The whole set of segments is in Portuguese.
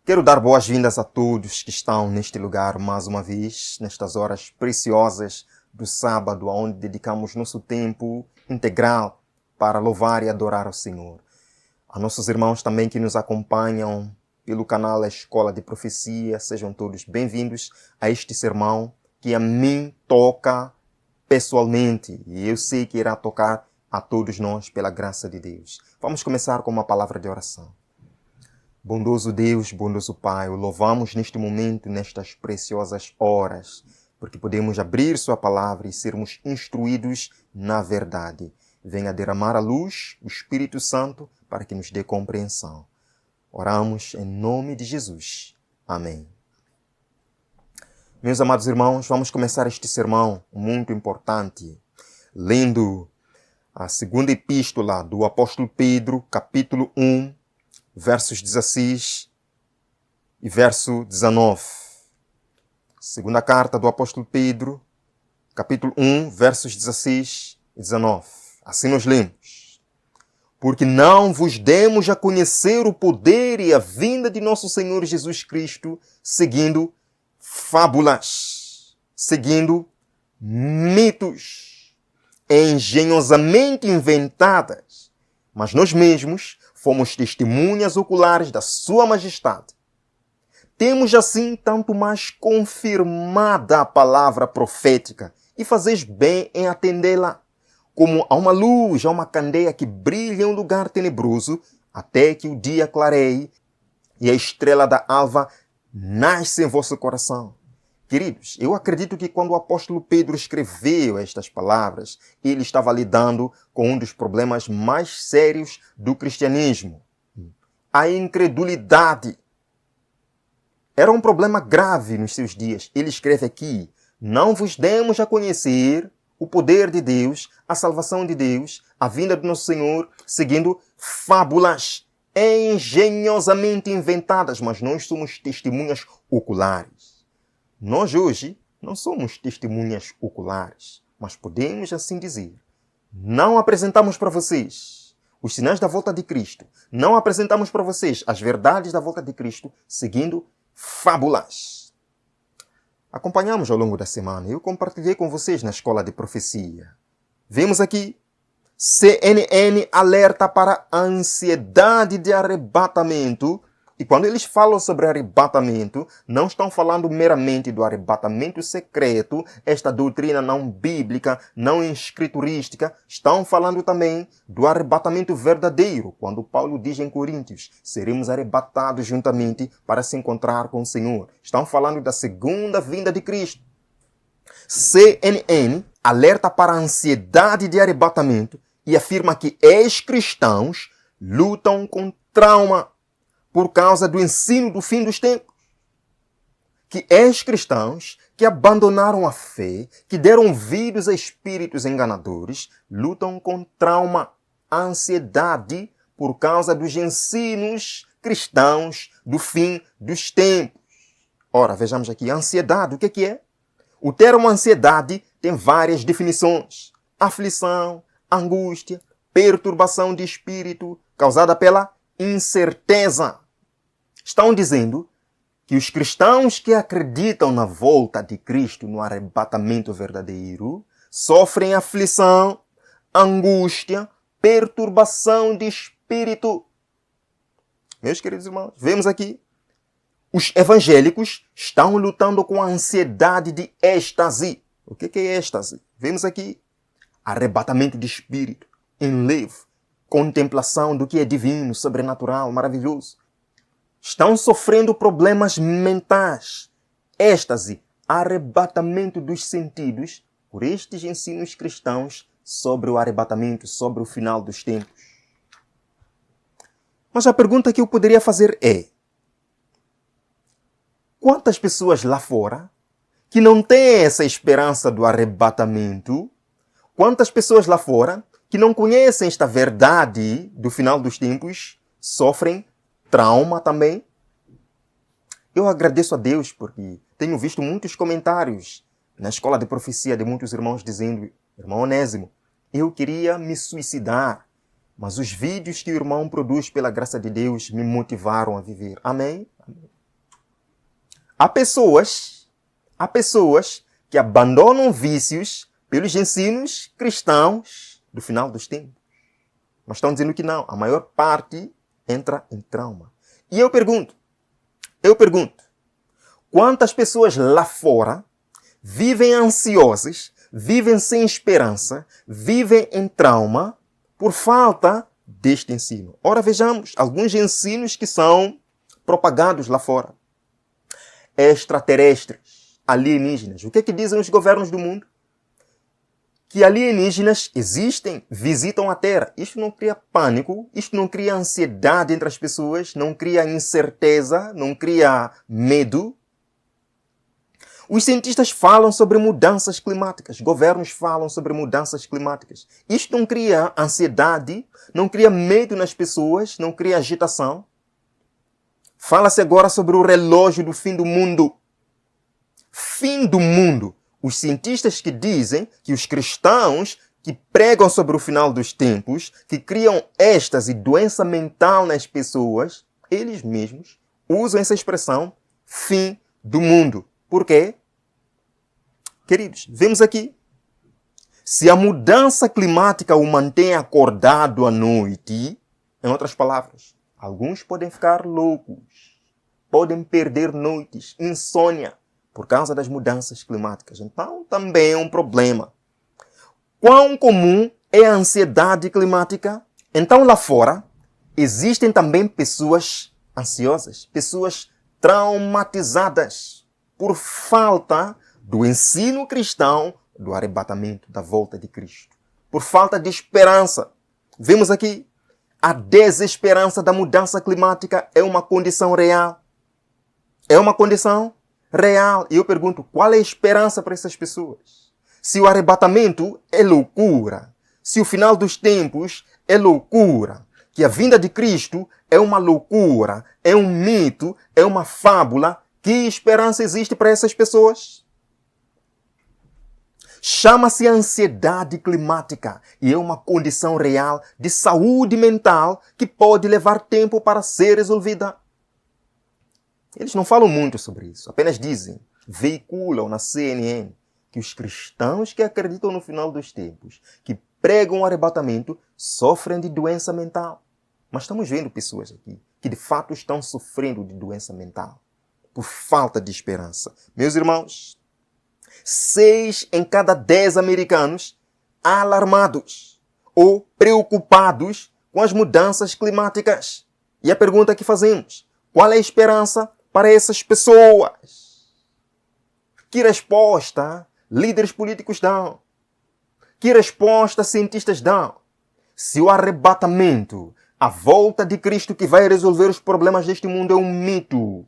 Quero dar boas-vindas a todos que estão neste lugar mais uma vez, nestas horas preciosas do sábado, onde dedicamos nosso tempo integral para louvar e adorar ao Senhor. A nossos irmãos também que nos acompanham pelo canal Escola de Profecia, sejam todos bem-vindos a este sermão que a mim toca pessoalmente e eu sei que irá tocar a todos nós pela graça de Deus. Vamos começar com uma palavra de oração. Bondoso Deus, bondoso Pai, o louvamos neste momento, nestas preciosas horas, porque podemos abrir Sua palavra e sermos instruídos na verdade. Venha derramar a luz, o Espírito Santo, para que nos dê compreensão. Oramos em nome de Jesus. Amém. Meus amados irmãos, vamos começar este sermão muito importante, lendo a segunda epístola do apóstolo Pedro, capítulo 1, versos 16 e verso 19. Segunda carta do apóstolo Pedro, capítulo 1, versos 16 e 19. Assim nós lemos. Porque não vos demos a conhecer o poder e a vinda de nosso Senhor Jesus Cristo, seguindo fábulas, seguindo mitos engenhosamente inventadas, mas nós mesmos fomos testemunhas oculares da Sua Majestade. Temos assim tanto mais confirmada a palavra profética, e fazeis bem em atendê-la, como a uma luz, a uma candeia que brilha em um lugar tenebroso, até que o dia clareie e a estrela da alva nasce em vosso coração. Queridos, eu acredito que quando o apóstolo Pedro escreveu estas palavras, ele estava lidando com um dos problemas mais sérios do cristianismo. A incredulidade. Era um problema grave nos seus dias. Ele escreve aqui, não vos demos a conhecer o poder de Deus, a salvação de Deus, a vinda do nosso Senhor, seguindo fábulas engenhosamente inventadas, mas nós somos testemunhas oculares. Nós hoje não somos testemunhas oculares, mas podemos assim dizer. Não apresentamos para vocês os sinais da volta de Cristo. Não apresentamos para vocês as verdades da volta de Cristo seguindo fábulas. Acompanhamos ao longo da semana. Eu compartilhei com vocês na Escola de Profecia. Vemos aqui CNN alerta para a ansiedade de arrebatamento. E quando eles falam sobre arrebatamento, não estão falando meramente do arrebatamento secreto, esta doutrina não bíblica, não escriturística. Estão falando também do arrebatamento verdadeiro, quando Paulo diz em Coríntios, seremos arrebatados juntamente para se encontrar com o Senhor. Estão falando da segunda vinda de Cristo. CNN alerta para a ansiedade de arrebatamento e afirma que ex-cristãos lutam com trauma por causa do ensino do fim dos tempos. Que ex-cristãos que abandonaram a fé, que deram ouvidos a espíritos enganadores, lutam com trauma, ansiedade, por causa dos ensinos cristãos do fim dos tempos. Ora, vejamos aqui, ansiedade, o que é? O termo ansiedade tem várias definições. Aflição, angústia, perturbação de espírito, causada pela incerteza. Estão dizendo que os cristãos que acreditam na volta de Cristo, no arrebatamento verdadeiro, sofrem aflição, angústia, perturbação de espírito. Meus queridos irmãos, vemos aqui, os evangélicos estão lutando com a ansiedade de êxtase. O que é êxtase? Vemos aqui, arrebatamento de espírito, enlevo, contemplação do que é divino, sobrenatural, maravilhoso. Estão sofrendo problemas mentais, êxtase, arrebatamento dos sentidos por estes ensinos cristãos sobre o arrebatamento, sobre o final dos tempos. Mas a pergunta que eu poderia fazer é: quantas pessoas lá fora que não têm essa esperança do arrebatamento, quantas pessoas lá fora que não conhecem esta verdade do final dos tempos, sofrem trauma também? Eu agradeço a Deus porque tenho visto muitos comentários na Escola de Profecia de muitos irmãos dizendo: irmão Onésimo, eu queria me suicidar, mas os vídeos que o irmão produz pela graça de Deus me motivaram a viver. Amém? há pessoas que abandonam vícios pelos ensinos cristãos do final dos tempos. Mas estão dizendo que não. A maior parte entra em trauma. E eu pergunto, quantas pessoas lá fora vivem ansiosas, vivem sem esperança, vivem em trauma por falta deste ensino? Ora, vejamos alguns ensinos que são propagados lá fora. Extraterrestres, alienígenas. O que é que dizem os governos do mundo? Que alienígenas existem, visitam a Terra. Isto não cria pânico, isto não cria ansiedade entre as pessoas, não cria incerteza, não cria medo. Os cientistas falam sobre mudanças climáticas, governos falam sobre mudanças climáticas. Isto não cria ansiedade, não cria medo nas pessoas, não cria agitação. Fala-se agora sobre o relógio do fim do mundo. Fim do mundo. Os cientistas que dizem que os cristãos que pregam sobre o final dos tempos, que criam êxtase e doença mental nas pessoas, eles mesmos usam essa expressão fim do mundo. Por quê? Queridos, vemos aqui. Se a mudança climática o mantém acordado à noite, em outras palavras, alguns podem ficar loucos, podem perder noites, insônia, por causa das mudanças climáticas. Então, também é um problema. Quão comum é a ansiedade climática? Então, lá fora, existem também pessoas ansiosas, pessoas traumatizadas por falta do ensino cristão do arrebatamento, da volta de Cristo. Por falta de esperança. Vemos aqui, a desesperança da mudança climática é uma condição real. É uma condição real. E eu pergunto, qual é a esperança para essas pessoas? Se o arrebatamento é loucura, se o final dos tempos é loucura, que a vinda de Cristo é uma loucura, é um mito, é uma fábula, que esperança existe para essas pessoas? Chama-se ansiedade climática e é uma condição real de saúde mental que pode levar tempo para ser resolvida. Eles não falam muito sobre isso, apenas dizem, veiculam na CNN, que os cristãos que acreditam no final dos tempos, que pregam o arrebatamento, sofrem de doença mental. Mas estamos vendo pessoas aqui que de fato estão sofrendo de doença mental por falta de esperança. Meus irmãos, 6 em cada 10 americanos alarmados ou preocupados com as mudanças climáticas. E a pergunta que fazemos, qual é a esperança para essas pessoas? Que resposta líderes políticos dão? Que resposta cientistas dão? Se o arrebatamento, a volta de Cristo que vai resolver os problemas deste mundo é um mito,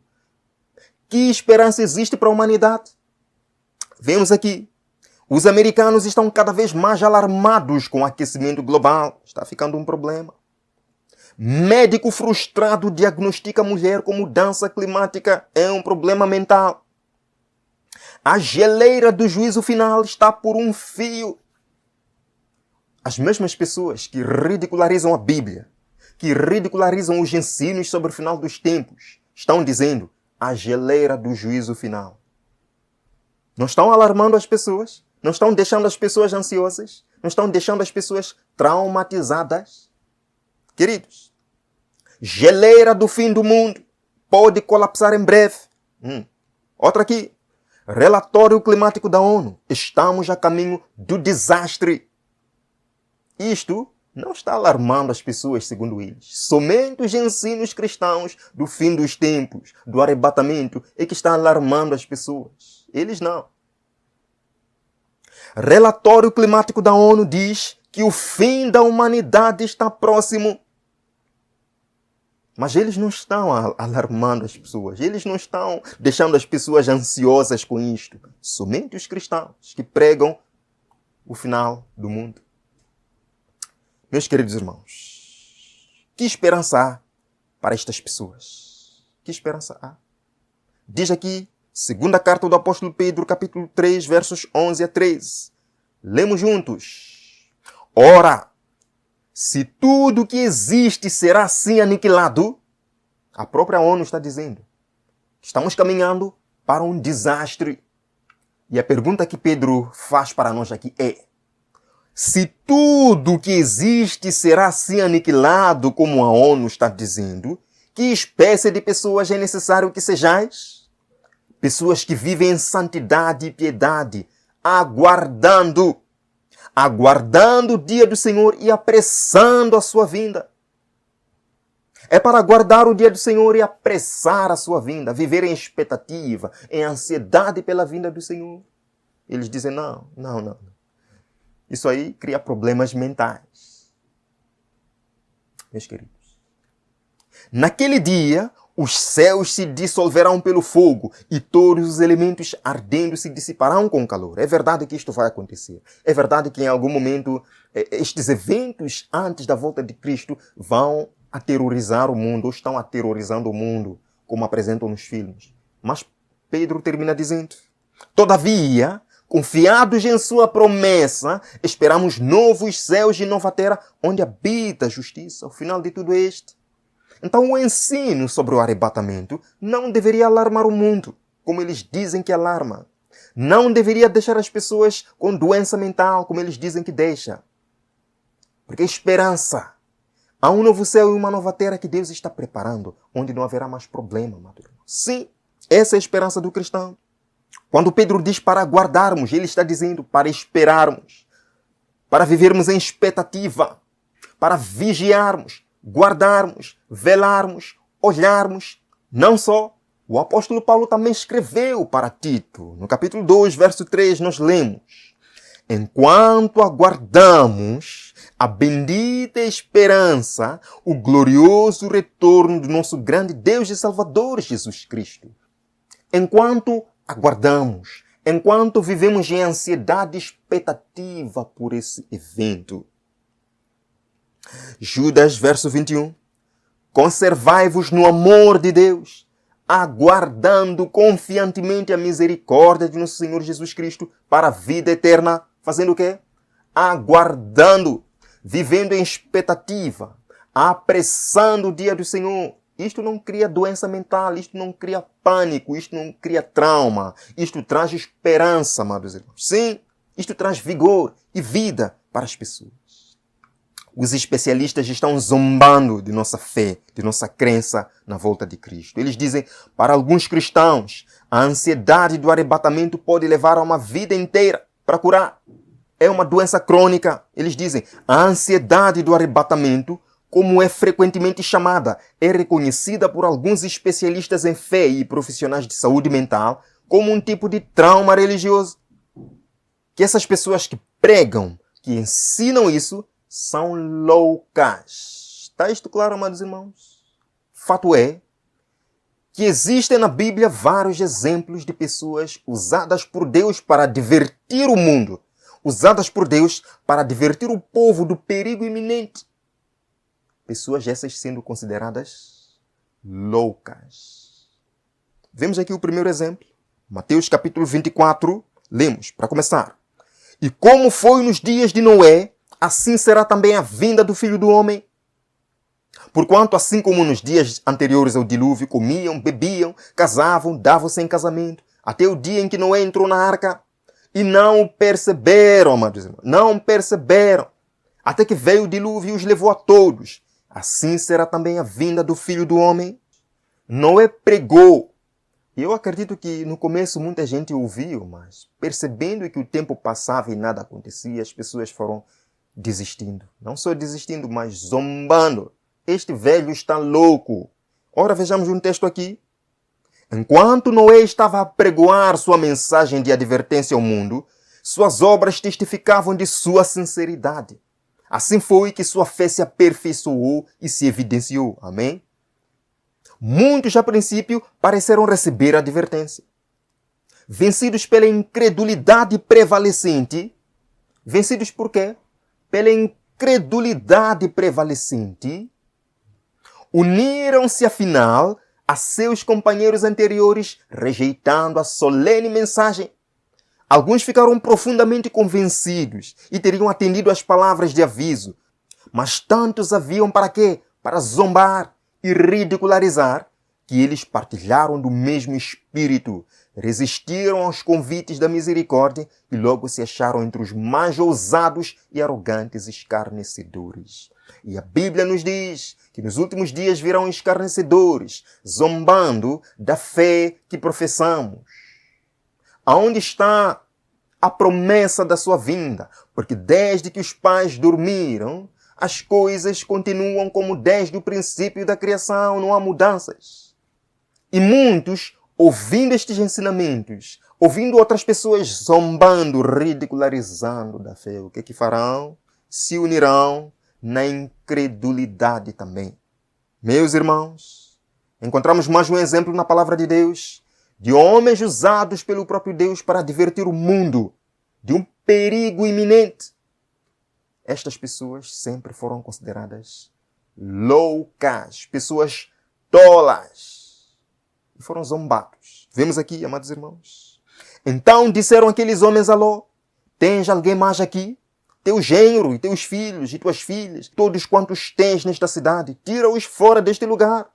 que esperança existe para a humanidade? Vemos aqui, os americanos estão cada vez mais alarmados com o aquecimento global. Está ficando um problema. Médico frustrado diagnostica a mulher com mudança climática. É um problema mental. A geleira do juízo final está por um fio. As mesmas pessoas que ridicularizam a Bíblia, que ridicularizam os ensinos sobre o final dos tempos, estão dizendo a geleira do juízo final. Não estão alarmando as pessoas? Não estão deixando as pessoas ansiosas? Não estão deixando as pessoas traumatizadas? Queridos, geleira do fim do mundo pode colapsar em breve. Outra aqui. Relatório climático da ONU. Estamos a caminho do desastre. Isto não está alarmando as pessoas, segundo eles. Somente os ensinos cristãos do fim dos tempos, do arrebatamento, é que está alarmando as pessoas. Eles não. Relatório climático da ONU diz que o fim da humanidade está próximo. Mas eles não estão alarmando as pessoas. Eles não estão deixando as pessoas ansiosas com isto. Somente os cristãos que pregam o final do mundo. Meus queridos irmãos, que esperança há para estas pessoas? Que esperança há? Diz aqui, segunda carta do apóstolo Pedro, capítulo 3, versos 11 a 13. Lemos juntos. Ora, se tudo que existe será assim aniquilado, a própria ONU está dizendo, estamos caminhando para um desastre. E a pergunta que Pedro faz para nós aqui é: se tudo que existe será assim aniquilado como a ONU está dizendo, que espécie de pessoas é necessário que sejais? Pessoas que vivem em santidade e piedade, aguardando o dia do Senhor e apressando a sua vinda. É para aguardar o dia do Senhor e apressar a sua vinda, viver em expectativa, em ansiedade pela vinda do Senhor. Eles dizem, não. Isso aí cria problemas mentais. Meus queridos, naquele dia, os céus se dissolverão pelo fogo e todos os elementos ardendo se dissiparão com o calor. É verdade que isto vai acontecer. É verdade que em algum momento estes eventos antes da volta de Cristo vão aterrorizar o mundo, ou estão aterrorizando o mundo, como apresentam nos filmes. Mas Pedro termina dizendo: todavia, confiados em sua promessa, esperamos novos céus e nova terra, onde habita a justiça. O final de tudo é este. Então o ensino sobre o arrebatamento não deveria alarmar o mundo, como eles dizem que alarma. Não deveria deixar as pessoas com doença mental, como eles dizem que deixa. Porque esperança. Há um novo céu e uma nova terra que Deus está preparando, onde não haverá mais problema, maduro. Sim, essa é a esperança do cristão. Quando Pedro diz para aguardarmos, ele está dizendo para esperarmos, para vivermos em expectativa, para vigiarmos, guardarmos, velarmos, olharmos. Não só, o apóstolo Paulo também escreveu para Tito. No capítulo 2, verso 3, nós lemos: enquanto aguardamos a bendita esperança, o glorioso retorno do nosso grande Deus e Salvador Jesus Cristo. Enquanto aguardamos, enquanto vivemos em ansiedade e expectativa por esse evento. Judas, verso 21. Conservai-vos no amor de Deus, aguardando confiantemente a misericórdia de nosso Senhor Jesus Cristo para a vida eterna. Fazendo o quê? Aguardando, vivendo em expectativa, apressando o dia do Senhor. Isto não cria doença mental, isto não cria pânico, isto não cria trauma. Isto traz esperança, amados irmãos. Sim, isto traz vigor e vida para as pessoas. Os especialistas estão zombando de nossa fé, de nossa crença na volta de Cristo. Eles dizem, para alguns cristãos, a ansiedade do arrebatamento pode levar a uma vida inteira para curar. É uma doença crônica. Eles dizem, a ansiedade do arrebatamento, como é frequentemente chamada, é reconhecida por alguns especialistas em fé e profissionais de saúde mental como um tipo de trauma religioso. Que essas pessoas que pregam, que ensinam isso, são loucas. Está isto claro, amados irmãos? Fato é que existem na Bíblia vários exemplos de pessoas usadas por Deus para divertir o mundo, usadas por Deus para divertir o povo do perigo iminente. Pessoas essas sendo consideradas loucas. Vemos aqui o primeiro exemplo. Mateus capítulo 24, lemos, para começar. E como foi nos dias de Noé, assim será também a vinda do Filho do Homem. Porquanto, assim como nos dias anteriores ao dilúvio, comiam, bebiam, casavam, davam-se em casamento, até o dia em que Noé entrou na arca, e não perceberam, amados irmãos, não perceberam, até que veio o dilúvio e os levou a todos. Assim será também a vinda do Filho do Homem. Noé pregou. Eu acredito que no começo muita gente ouviu, mas percebendo que o tempo passava e nada acontecia, as pessoas foram desistindo. Não só desistindo, mas zombando. Este velho está louco. Ora, vejamos um texto aqui. Enquanto Noé estava a pregoar sua mensagem de advertência ao mundo, suas obras testificavam de sua sinceridade. Assim foi que sua fé se aperfeiçoou e se evidenciou. Amém? Muitos, a princípio, pareceram receber a advertência. Vencidos pela incredulidade prevalecente. Vencidos por quê? Pela incredulidade prevalecente. Uniram-se, afinal, a seus companheiros anteriores, rejeitando a solene mensagem. Alguns ficaram profundamente convencidos e teriam atendido às palavras de aviso. Mas tantos haviam para quê? Para zombar e ridicularizar, que eles partilharam do mesmo espírito, resistiram aos convites da misericórdia e logo se acharam entre os mais ousados e arrogantes escarnecedores. E a Bíblia nos diz que nos últimos dias virão escarnecedores, zombando da fé que professamos. Aonde está a promessa da sua vinda? Porque desde que os pais dormiram, as coisas continuam como desde o princípio da criação, não há mudanças. E muitos, ouvindo estes ensinamentos, ouvindo outras pessoas zombando, ridicularizando da fé, o que é que farão? Se unirão na incredulidade também. Meus irmãos, encontramos mais um exemplo na palavra de Deus de homens usados pelo próprio Deus para advertir o mundo de um perigo iminente. Estas pessoas sempre foram consideradas loucas, pessoas tolas, e foram zombados. Vemos aqui, amados irmãos. Então disseram aqueles homens a Ló: tens alguém mais aqui? Teu genro e teus filhos e tuas filhas, todos quantos tens nesta cidade, tira-os fora deste lugar.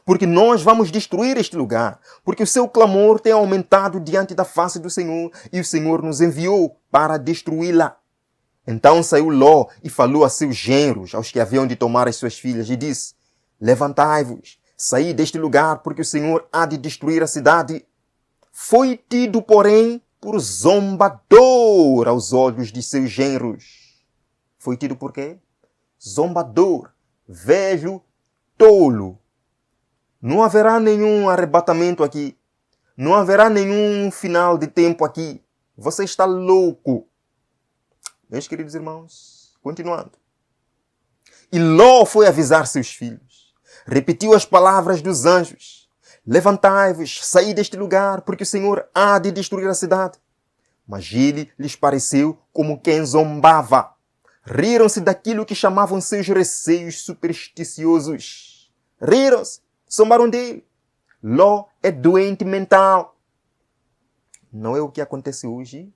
Porque nós vamos destruir este lugar, porque o seu clamor tem aumentado diante da face do Senhor, e o Senhor nos enviou para destruí-la. Então saiu Ló e falou a seus genros, aos que haviam de tomar as suas filhas, e disse: levantai-vos, saí deste lugar, porque o Senhor há de destruir a cidade. Foi tido, porém, por zombador aos olhos de seus genros. Foi tido por quê? Zombador, velho, tolo. Não haverá nenhum arrebatamento aqui. Não haverá nenhum final de tempo aqui. Você está louco. Meus queridos irmãos, continuando. E Ló foi avisar seus filhos. Repetiu as palavras dos anjos: levantai-vos, saí deste lugar, porque o Senhor há de destruir a cidade. Mas ele lhes pareceu como quem zombava. Riram-se daquilo que chamavam seus receios supersticiosos. Riram-se, zombaram dele. Ló é doente mental. Não é o que acontece hoje?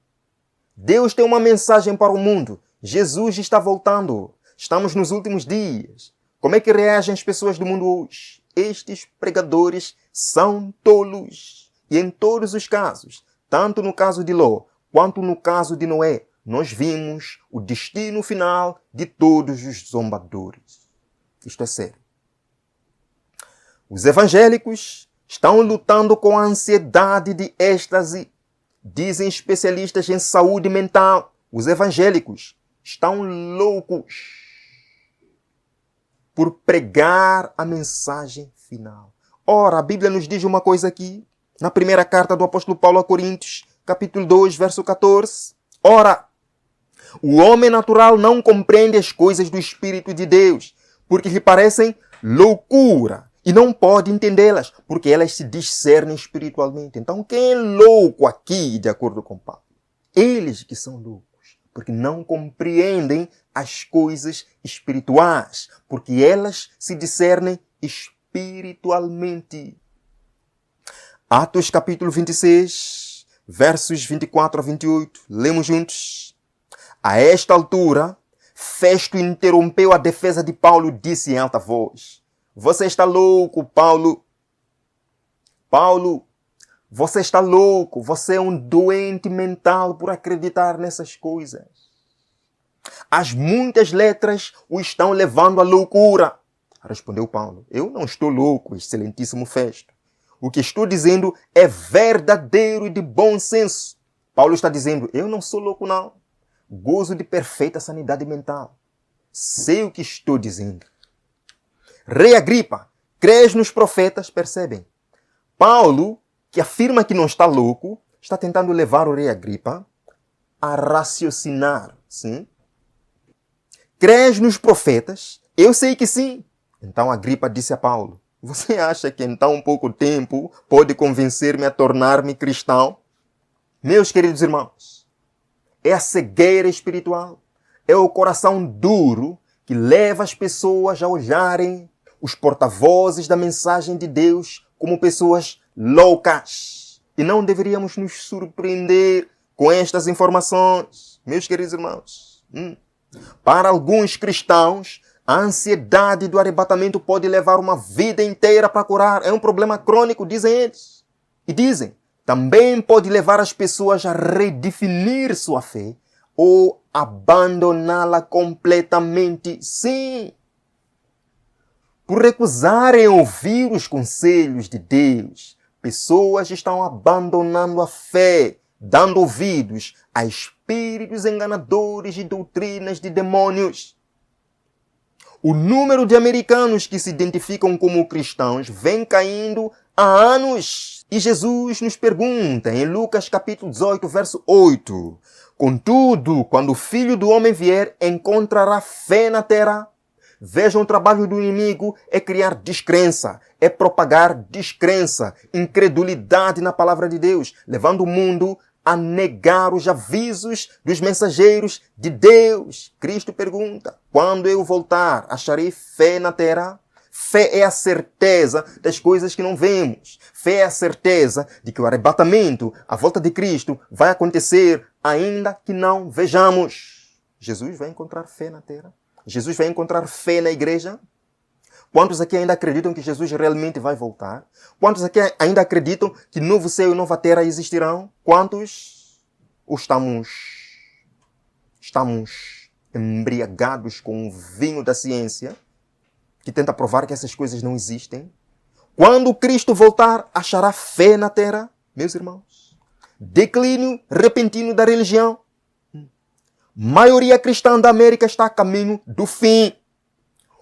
Deus tem uma mensagem para o mundo. Jesus está voltando. Estamos nos últimos dias. Como é que reagem as pessoas do mundo hoje? Estes pregadores são tolos. E em todos os casos, tanto no caso de Ló, quanto no caso de Noé, nós vimos o destino final de todos os zombadores. Isto é sério. Os evangélicos estão lutando com a ansiedade de êxtase. Dizem especialistas em saúde mental. Os evangélicos estão loucos por pregar a mensagem final. Ora, a Bíblia nos diz uma coisa aqui, na primeira carta do apóstolo Paulo a Coríntios, capítulo 2, verso 14. Ora, o homem natural não compreende as coisas do Espírito de Deus, porque lhe parecem loucura, e não pode entendê-las, porque elas se discernem espiritualmente. Então, quem é louco aqui, de acordo com Paulo? Eles que são loucos, porque não compreendem as coisas espirituais, porque elas se discernem espiritualmente. Atos capítulo 26, versos 24 a 28. Lemos juntos. A esta altura, Festo interrompeu a defesa de Paulo e disse em alta voz: você está louco, Paulo. Paulo, você está louco. Você é um doente mental por acreditar nessas coisas. As muitas letras o estão levando à loucura. Respondeu Paulo: eu não estou louco, excelentíssimo Festo. O que estou dizendo é verdadeiro e de bom senso. Paulo está dizendo: eu não sou louco, não. Gozo de perfeita sanidade mental. Sei o que estou dizendo. Rei Agripa, crês nos profetas? Percebem? Paulo, que afirma que não está louco, está tentando levar o rei Agripa a raciocinar. Sim? Crês nos profetas? Eu sei que sim. Então Agripa disse a Paulo: você acha que em tão pouco tempo pode convencer-me a tornar-me cristão? Meus queridos irmãos, é a cegueira espiritual, é o coração duro que leva as pessoas a olharem os porta-vozes da mensagem de Deus como pessoas loucas. E não deveríamos nos surpreender com estas informações, meus queridos irmãos. Para alguns cristãos, A ansiedade do arrebatamento pode levar uma vida inteira para curar. É um problema crônico, dizem eles. E dizem, também pode levar as pessoas a redefinir sua fé ou abandoná-la completamente. Sim. Por recusarem ouvir os conselhos de Deus, pessoas estão abandonando a fé, dando ouvidos a espíritos enganadores e doutrinas de demônios. O número de americanos que se identificam como cristãos vem caindo há anos. E Jesus nos pergunta em Lucas capítulo 18, verso 8. Contudo, quando o Filho do Homem vier, encontrará fé na terra? Vejam, o trabalho do inimigo é criar descrença, é propagar descrença, incredulidade na palavra de Deus, levando o mundo a negar os avisos dos mensageiros de Deus. Cristo pergunta, quando eu voltar, acharei fé na terra? Fé é a certeza das coisas que não vemos. Fé é a certeza de que o arrebatamento, a volta de Cristo, vai acontecer ainda que não vejamos. Jesus vai encontrar fé na terra? Jesus vai encontrar fé na igreja? Quantos aqui ainda acreditam que Jesus realmente vai voltar? Quantos aqui ainda acreditam que novo céu e nova terra existirão? Quantos? Ou estamos embriagados com o vinho da ciência que tenta provar que essas coisas não existem? Quando Cristo voltar, achará fé na terra? Meus irmãos, declínio repentino da religião. Maioria cristã da América está a caminho do fim.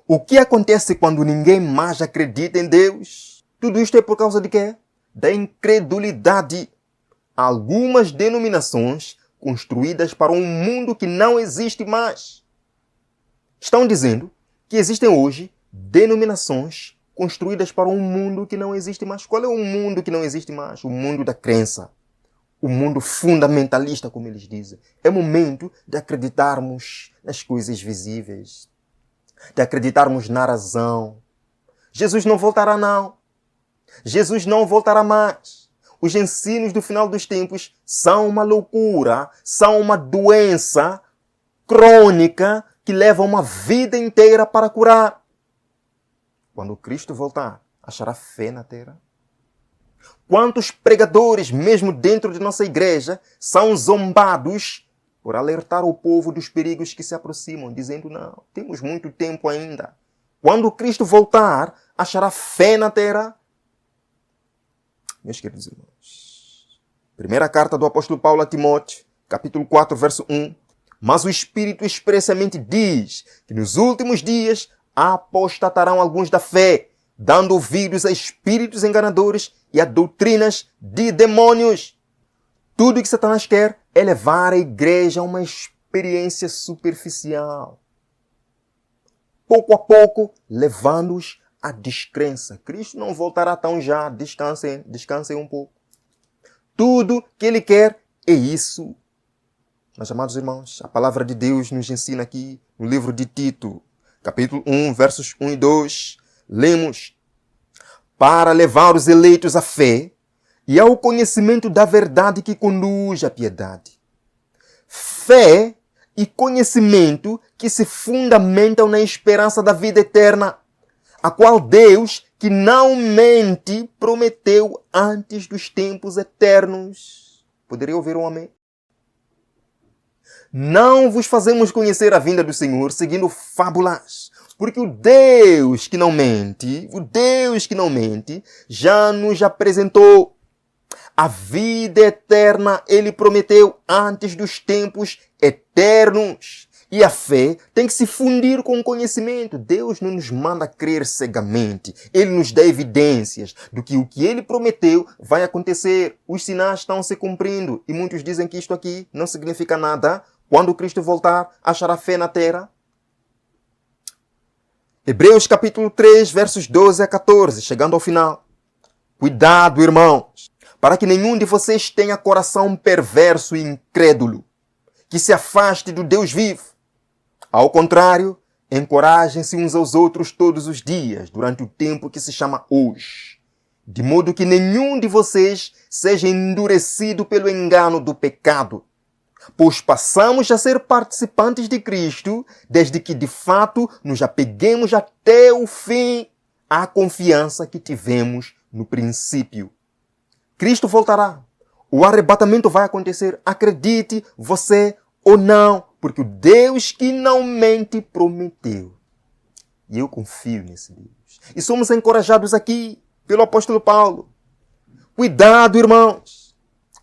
O que acontece quando ninguém mais acredita em Deus? Tudo isto é por causa de quê? Da incredulidade. Algumas denominações construídas para um mundo que não existe mais. Estão dizendo que existem hoje denominações construídas para um mundo que não existe mais. Qual é o mundo que não existe mais? O mundo da crença. O mundo fundamentalista, como eles dizem. É momento de acreditarmos nas coisas visíveis. De acreditarmos na razão. Jesus não voltará, não. Jesus não voltará mais. Os ensinos do final dos tempos são uma loucura, são uma doença crônica que leva uma vida inteira para curar. Quando Cristo voltar, achará fé na terra? Quantos pregadores, mesmo dentro de nossa igreja, são zombados por alertar o povo dos perigos que se aproximam, dizendo, não, temos muito tempo ainda. Quando Cristo voltar, achará fé na terra? Meus queridos irmãos, primeira carta do apóstolo Paulo a Timóteo, capítulo 4, verso 1. Mas o Espírito expressamente diz que nos últimos dias apostatarão alguns da fé, dando ouvidos a espíritos enganadores e a doutrinas de demônios. Tudo o que Satanás quer é levar a igreja a uma experiência superficial. Pouco a pouco, levando-os à descrença. Cristo não voltará tão já. Descansem um pouco. Tudo que Ele quer é isso. Meus amados irmãos, a palavra de Deus nos ensina aqui no livro de Tito, capítulo 1, versos 1 e 2. Lemos, para levar os eleitos à fé e ao conhecimento da verdade que conduz à piedade. Fé e conhecimento que se fundamentam na esperança da vida eterna, a qual Deus, que não mente, prometeu antes dos tempos eternos. Poderia ouvir um amém? Não vos fazemos conhecer a vinda do Senhor seguindo fábulas, porque o Deus que não mente, já nos apresentou. A vida eterna Ele prometeu antes dos tempos eternos. E a fé tem que se fundir com o conhecimento. Deus não nos manda crer cegamente. Ele nos dá evidências do que o que Ele prometeu vai acontecer. Os sinais estão se cumprindo. E muitos dizem que isto aqui não significa nada. Quando Cristo voltar, achará fé na terra? Hebreus capítulo 3, versos 12 a 14, chegando ao final. Cuidado, irmãos, para que nenhum de vocês tenha coração perverso e incrédulo, que se afaste do Deus vivo. Ao contrário, encorajem-se uns aos outros todos os dias, durante o tempo que se chama hoje, de modo que nenhum de vocês seja endurecido pelo engano do pecado, pois passamos a ser participantes de Cristo desde que de fato nos apeguemos até o fim à confiança que tivemos no princípio. Cristo voltará. O arrebatamento vai acontecer, acredite você ou não, porque o Deus que não mente prometeu. E eu confio nesse Deus. E somos encorajados aqui pelo apóstolo Paulo. Cuidado, irmãos,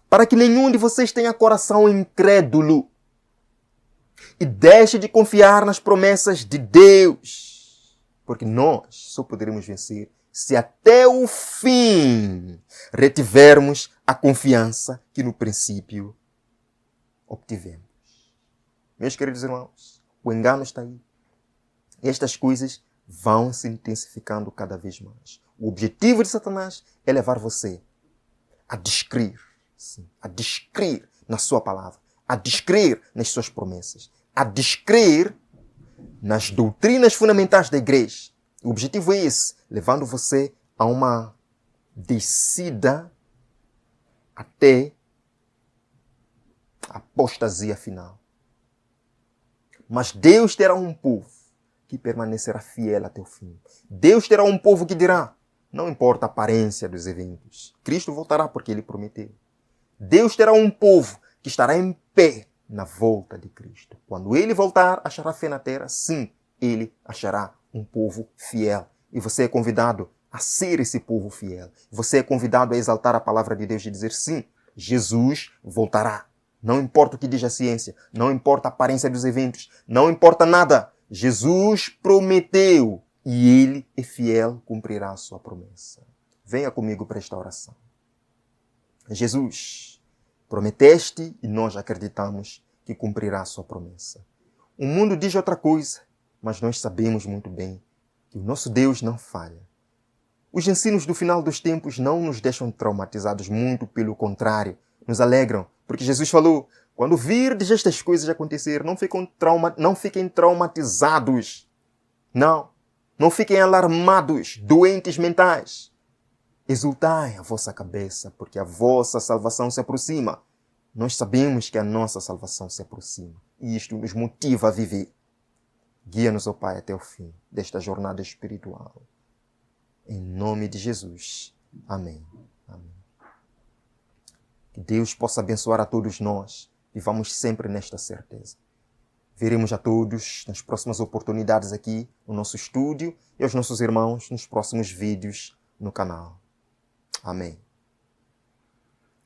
para que nenhum de vocês tenha coração incrédulo e deixe de confiar nas promessas de Deus, porque nós só poderemos vencer se até o fim retivermos a confiança que no princípio obtivemos. Meus queridos irmãos, o engano está aí. Estas coisas vão se intensificando cada vez mais. O objetivo de Satanás é levar você a descrer, sim, a descrer na sua palavra, a descrer nas suas promessas, a descrer nas doutrinas fundamentais da igreja. O objetivo é esse, levando você a uma descida até a apostasia final. Mas Deus terá um povo que permanecerá fiel até o fim. Deus terá um povo que dirá: não importa a aparência dos eventos, Cristo voltará porque Ele prometeu. Deus terá um povo que estará em pé na volta de Cristo. Quando Ele voltar, achará fé na terra? Sim, Ele achará um povo fiel. E você é convidado a ser esse povo fiel. Você é convidado a exaltar a palavra de Deus e dizer: sim, Jesus voltará. Não importa o que diz a ciência, não importa a aparência dos eventos, não importa nada. Jesus prometeu e Ele é fiel, cumprirá a sua promessa. Venha comigo para esta oração. Jesus, prometeste e nós acreditamos que cumprirá a sua promessa. O mundo diz outra coisa, mas nós sabemos muito bem que o nosso Deus não falha. Os ensinos do final dos tempos não nos deixam traumatizados, muito pelo contrário, nos alegram, porque Jesus falou: quando virdes estas coisas acontecer, não fiquem traumatizados. Não fiquem alarmados, doentes mentais. Exultai a vossa cabeça, porque a vossa salvação se aproxima. Nós sabemos que a nossa salvação se aproxima. E isto nos motiva a viver. Guia-nos, ó Pai, até o fim desta jornada espiritual. Em nome de Jesus. Amém. Amém. Que Deus possa abençoar a todos nós. Vivamos sempre nesta certeza. Veremos a todos nas próximas oportunidades aqui no nosso estúdio e aos nossos irmãos nos próximos vídeos no canal. Amém.